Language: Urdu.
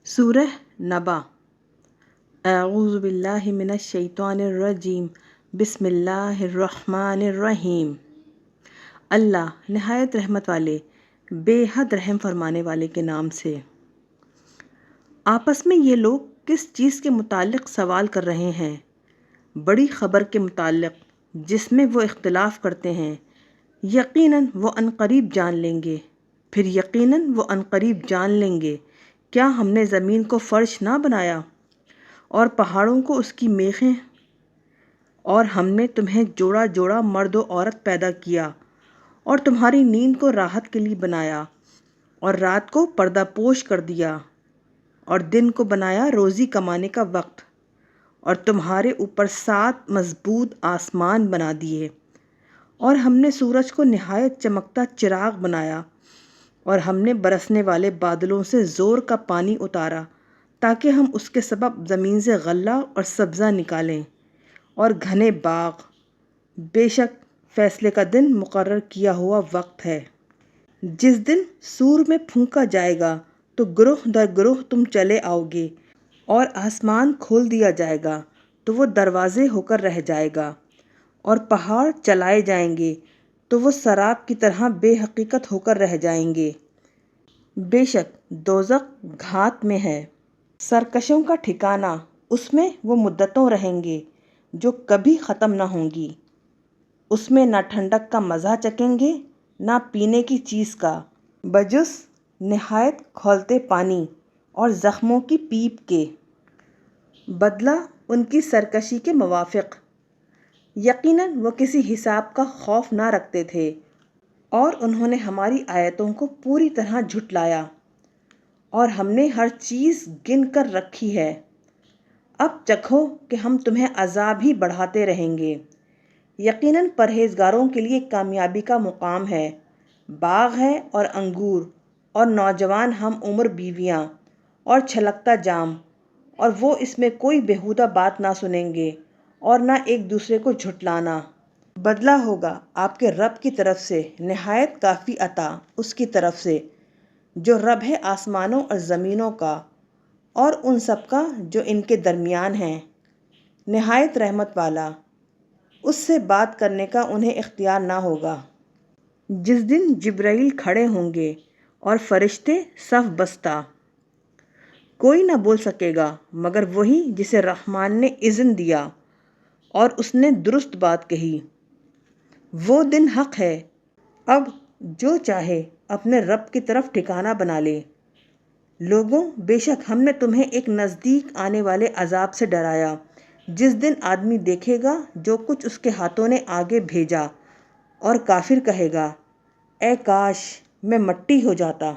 سورہ نبا۔ اعوذ باللہ من الشیطان الرجیم، بسم اللہ الرحمن الرحیم۔ اللہ نہایت رحمت والے بے حد رحم فرمانے والے کے نام سے۔ آپس میں یہ لوگ کس چیز کے متعلق سوال کر رہے ہیں؟ بڑی خبر کے متعلق جس میں وہ اختلاف کرتے ہیں۔ یقیناً وہ عنقریب جان لیں گے، پھر یقیناً وہ عنقریب جان لیں گے۔ کیا ہم نے زمین کو فرش نہ بنایا اور پہاڑوں کو اس کی میخیں؟ اور ہم نے تمہیں جوڑا جوڑا مرد و عورت پیدا کیا اور تمہاری نیند کو راحت کے لیے بنایا اور رات کو پردہ پوش کر دیا اور دن کو بنایا روزی کمانے کا وقت، اور تمہارے اوپر 7 مضبوط آسمان بنا دیے، اور ہم نے سورج کو نہایت چمکتا چراغ بنایا، اور ہم نے برسنے والے بادلوں سے زور کا پانی اتارا تاکہ ہم اس کے سبب زمین سے غلہ اور سبزہ نکالیں اور گھنے باغ۔ بے شک فیصلے کا دن مقرر کیا ہوا وقت ہے، جس دن سور میں پھونکا جائے گا تو گروہ در گروہ تم چلے آؤ گے، اور آسمان کھول دیا جائے گا تو وہ دروازے ہو کر رہ جائے گا، اور پہاڑ چلائے جائیں گے تو وہ سراب کی طرح بے حقیقت ہو کر رہ جائیں گے۔ بے شک دوزخ گھات میں ہے، سرکشوں کا ٹھکانہ، اس میں وہ مدتوں رہیں گے جو کبھی ختم نہ ہوں گی۔ اس میں نہ ٹھنڈک کا مزہ چکیں گے نہ پینے کی چیز کا، بجز نہایت کھولتے پانی اور زخموں کی پیپ کے، بدلہ ان کی سرکشی کے موافق۔ یقیناً وہ کسی حساب کا خوف نہ رکھتے تھے، اور انہوں نے ہماری آیتوں کو پوری طرح جھٹلایا، اور ہم نے ہر چیز گن کر رکھی ہے۔ اب چکھو کہ ہم تمہیں عذاب ہی بڑھاتے رہیں گے۔ یقیناً پرہیزگاروں کے لیے کامیابی کا مقام ہے، باغ ہے اور انگور اور نوجوان ہم عمر بیویاں اور چھلکتا جام، اور وہ اس میں کوئی بیہودہ بات نہ سنیں گے اور نہ ایک دوسرے کو جھٹلانا۔ بدلہ ہوگا آپ کے رب کی طرف سے نہایت کافی عطا اس کی طرف سے، جو رب ہے آسمانوں اور زمینوں کا اور ان سب کا جو ان کے درمیان ہیں، نہایت رحمت والا۔ اس سے بات کرنے کا انہیں اختیار نہ ہوگا۔ جس دن جبرائیل کھڑے ہوں گے اور فرشتے صف بستہ، کوئی نہ بول سکے گا مگر وہی جسے رحمان نے اذن دیا اور اس نے درست بات کہی۔ وہ دن حق ہے، اب جو چاہے اپنے رب کی طرف ٹھکانہ بنا لے۔ لوگوں، بے شک ہم نے تمہیں ایک نزدیک آنے والے عذاب سے ڈرایا، جس دن آدمی دیکھے گا جو کچھ اس کے ہاتھوں نے آگے بھیجا، اور کافر کہے گا، اے کاش میں مٹی ہو جاتا۔